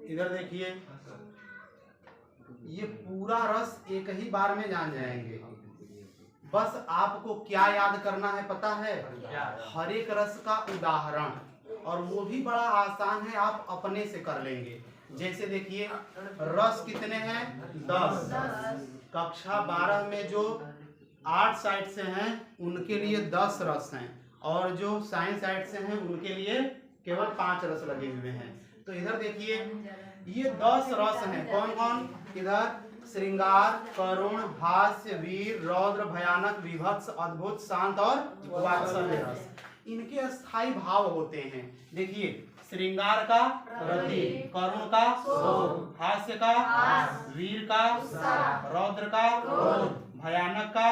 इधर देखिए, ये पूरा रस एक ही बार में जान जाएंगे। बस आपको क्या याद करना है पता है? हर एक रस का उदाहरण, और वो भी बड़ा आसान है, आप अपने से कर लेंगे। जैसे देखिए, रस कितने हैं? 10। कक्षा 12 में जो 8 साइड से हैं उनके लिए 10 रस हैं, और जो साइंस साइड से हैं उनके लिए केवल 5 रस लगे हुए हैं। तो इधर देखिए, ये 10 रस हैं। कौन कौन? इधर श्रृंगार, करुण, हास्य, वीर, रौद्र, भयानक, विभत्स, अद्भुत, शांत और वात्सल्य रस। इनके स्थायी भाव होते हैं। देखिए, श्रृंगार का रति, करुण का शोक, हास्य का, वीर का, रौद्र का, क्रोध, भयानक का,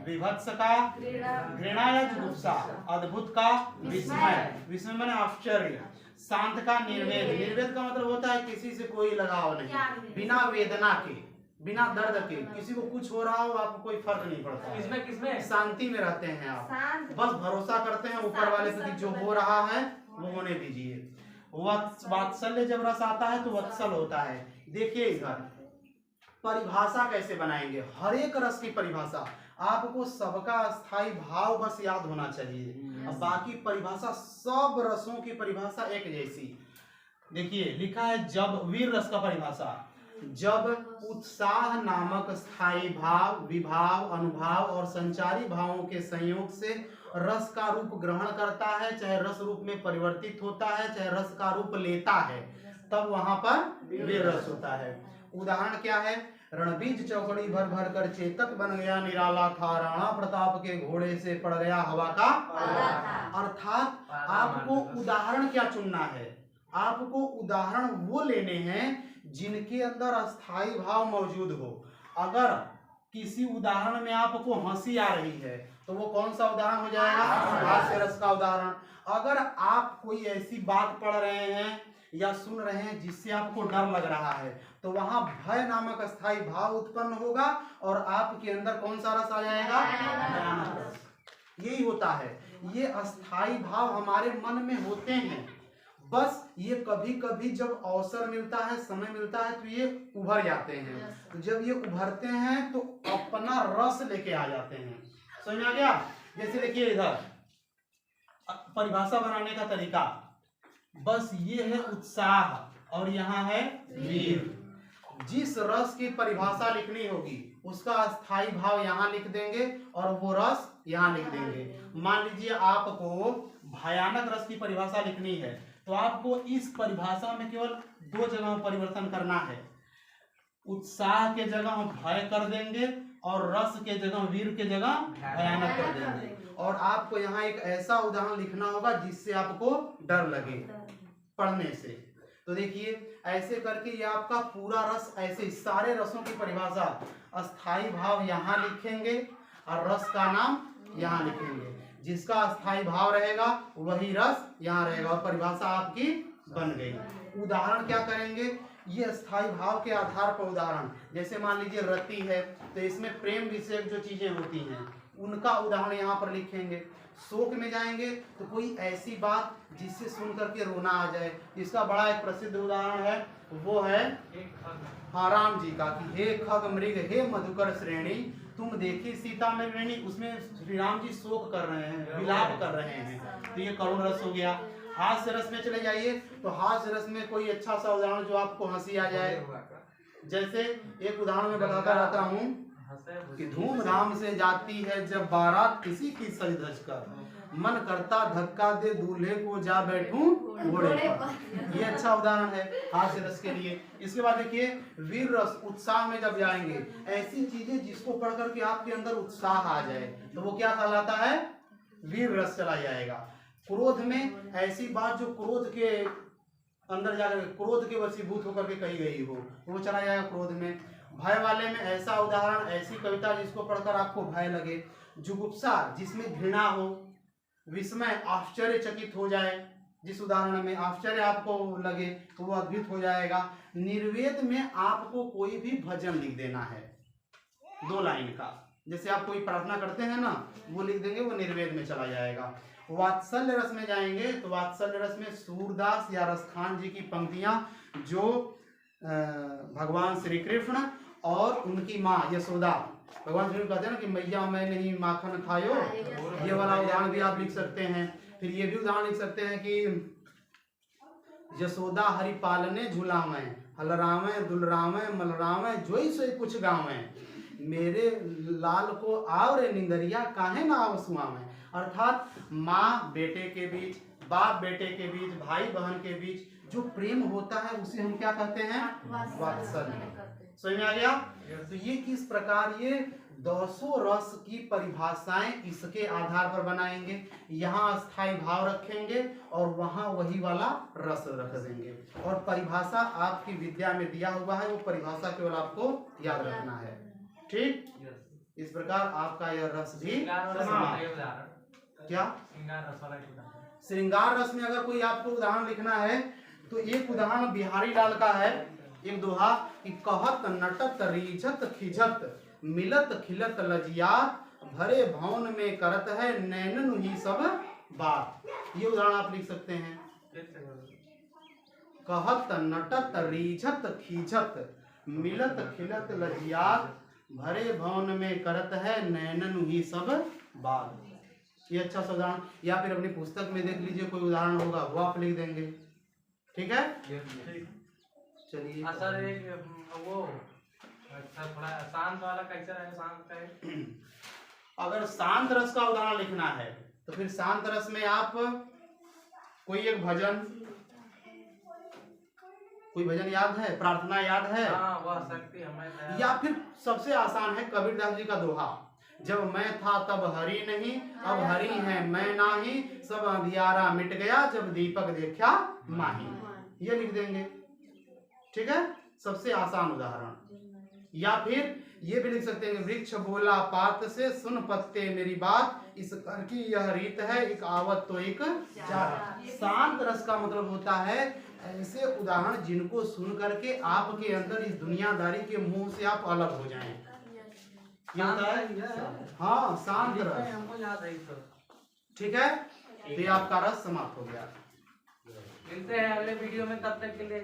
विभत्स का, घृणा या जुगुप्सा, अद्भुत का, विस्मय, विस्मय माने आश्चर्य, शांत का, निर्वेद। निर्वेद का मतलब होता है किसी से कोई लगाव नहीं, बिना वेदना के, बिना दर्द के, किसी को कुछ हो रहा हो आपको कोई फर्क नहीं पड़ता। किसमें शांति में रहते हैं आप, बस भरोसा करते हैं ऊपर वाले पे कि जो हो रहा है वो होने दीजिए। वात्सल्य जब रस आता है तो वत्सल होता है। देखिए इधर परिभाषा कैसे बनाएंगे, हर एक रस की परिभाषा आपको, सबका स्थायी भाव बस याद होना चाहिए। अब बाकी परिभाषा, सब रसों की परिभाषा एक जैसी। देखिए लिखा है, जब वीर रस का परिभाषा, जब उत्साह नामक स्थायी भाव, विभाव, अनुभाव और संचारी भावों के संयोग से रस का रूप ग्रहण करता है, चाहे रस रूप में परिवर्तित होता है, चाहे रस का रूप लेता है, तब वहां पर वीर रस होता है। उदाहरण क्या है? रणबीज चौकड़ी भर भर कर चेतक बन गया निराला था, राणा प्रताप के घोड़े से पड़ गया हवा का। अर्थात आपको उदाहरण क्या चुनना है? आपको उदाहरण वो लेने हैं जिनके अंदर अस्थाई भाव मौजूद हो। अगर किसी उदाहरण में आपको हंसी आ रही है तो वो कौन सा उदाहरण हो जाएगा? हास्य रस का उदाहरण। अगर आप कोई ऐसी बात पढ़ रहे हैं या सुन रहे हैं जिससे आपको डर लग रहा है तो वहां भय नामक अस्थाई भाव उत्पन्न होगा और आपके अंदर कौन सा रस आ जाएगा? भयानक रस। यही होता है, ये अस्थाई भाव हमारे मन में होते हैं, बस ये कभी कभी जब अवसर मिलता है, समय मिलता है तो ये उभर जाते हैं। तो जब ये उभरते हैं तो अपना रस लेके आ जाते हैं। समझ में आ गया? जैसे देखिए इधर परिभाषा बनाने का तरीका, बस ये है उत्साह और यहाँ है वीर। जिस रस की परिभाषा लिखनी होगी उसका स्थायी भाव यहाँ लिख देंगे और वो रस यहाँ लिख देंगे। मान लीजिए आपको भयानक रस की परिभाषा लिखनी है तो आपको इस परिभाषा में केवल 2 जगह परिवर्तन करना है। उत्साह के जगह भय कर देंगे और रस के जगह, वीर के जगह भयानक कर देंगे। और आपको यहाँ एक ऐसा उदाहरण लिखना होगा जिससे आपको डर लगे पढ़ने से। तो देखिए ऐसे करके ये आपका पूरा रस, ऐसे सारे रसों की परिभाषा, अस्थाई भाव यहाँ लिखेंगे और रस का नाम यहाँ लिखेंगे। जिसका अस्थाई भाव रहेगा वही रस यहाँ रहेगा और परिभाषा आपकी बन गई। उदाहरण क्या करेंगे? ये अस्थाई भाव के आधार पर उदाहरण, जैसे मान लीजिए रति है तो इसमें प्रेम विषयक जो चीजें होती हैं उनका उदाहरण यहाँ पर लिखेंगे। शोक में जाएंगे तो कोई ऐसी बात जिससे सुन करके रोना आ जाए। इसका बड़ा एक प्रसिद्ध उदाहरण है, वो है राम जी का कि हे खग मृग हे मधुकर श्रेणी तुम देखी सीता में वेणी। उसमें श्री राम जी शोक कर रहे हैं, विलाप कर रहे हैं, तो ये करुण रस हो गया। हास्य रस में चले जाइए तो हास्य रस में कोई अच्छा सा उदाहरण जो आपको हंसी आ जाए। जैसे एक उदाहरण में बताता रहता हूँ कि धूमधाम से जाती है जब बारात किसी की सज धज कर, मन करता धक्का दे दूल्हे को जा बैठूं घोड़े पर। ये अच्छा उदाहरण है हास्य रस के लिए। इसके बाद देखिए वीर रस, उत्साह में जब जाएंगे, ऐसी चीजें जिसको पढ़ करके आपके अंदर उत्साह आ जाए तो वो क्या कहलाता है? वीर रस चला जाएगा। क्रोध में ऐसी बात जो क्रोध के अंदर जाकर क्रोध के वशीभूत होकर के कही गई हो वो चला जाएगा क्रोध में। भय वाले में ऐसा उदाहरण, ऐसी कविता जिसको पढ़कर आपको भय लगे। जुगुप्सा जिसमें घृणा हो। विस्मय आश्चर्यचकित हो जाए, जिस उदाहरण में आश्चर्य आपको लगे तो वो अद्भुत हो जाएगा। निर्वेद में आपको कोई भी भजन लिख देना है 2 लाइन का, जैसे आप कोई प्रार्थना करते हैं ना वो लिख देंगे, वो निर्वेद में चला जाएगा। वात्सल्य रस में जाएंगे तो वात्सल्य रस में सूरदास या रसखान जी की पंक्तियां जो भगवान श्री कृष्ण और उनकी माँ यशोदा, भगवान श्री कहते हैं ना कि मैया मैं नहीं माखन खायो, ये वाला उदाहरण भी आप लिख सकते हैं। फिर ये भी उदाहरण लिख सकते हैं कि यशोदा हरि पालने झूलावे, हलरावे दुलरावे मलरावे जोई सोई कुछ गावे, मेरे लाल को आव रे निंदरिया काहे ना आव सुआवे। अर्थात माँ बेटे के बीच, बाप बेटे के बीच, भाई बहन के बीच जो प्रेम होता है उसे हम क्या कहते हैं? वात्सल्य। समझ में आ गया? तो ये किस प्रकार ये 200 रस की परिभाषाएं इसके आधार पर बनाएंगे। यहाँ स्थायी भाव रखेंगे और वहां वही वाला रस रख देंगे। और परिभाषा आपकी विद्या में दिया हुआ है, वो परिभाषा केवल आपको याद रखना है। ठीक, इस प्रकार आपका यह रस भी क्या श्रृंगार रस में अगर कोई आपको उदाहरण लिखना है तो एक उदाहरण बिहारी लाल का है, एक दोहा कि कहत नटत रीझत खिझत मिलत खिलत लजियात, भरे भवन में करत है नैनन ही सब बात। ये उदाहरण आप लिख सकते हैं। कहत नटत रीझत खिझत मिलत खिलत लजियात, भरे भवन में करत है नैनन ही सब बात। ये अच्छा सा उदाहरण, या फिर अपनी पुस्तक में देख लीजिए कोई उदाहरण होगा वो आप लिख देंगे। ठीक है, चलिए। सर एक वो थोड़ा शांत वाला कैसे रहेगा? शांत है, अगर शांत रस का उदाहरण लिखना है तो फिर शांत रस में आप कोई एक भजन, कोई भजन याद है, प्रार्थना याद है? हाँ, वह शक्ति हमें। या फिर सबसे आसान है कबीरदास जी का दोहा, जब मैं था तब हरि नहीं, अब हरि है मैं नाही, सब अंधियारा मिट गया जब दीपक देखा माही। ये लिख देंगे। ठीक है, सबसे आसान उदाहरण। या फिर ये भी लिख सकते हैं, वृक्ष बोला पात से सुन पत्ते मेरी बात, इस घर की यह रीत है एक आवत तो एक जात। शांत रस का मतलब होता है ऐसे उदाहरण जिनको सुन करके आपके अंदर इस दुनियादारी के मुंह से आप अलग हो जाएं। क्या होता है? हाँ, शांत रस। हमको याद है। ठीक है, तो ये आपका रस समाप्त हो गया। मिलते हैं अगले वीडियो में, तब तक के लिए।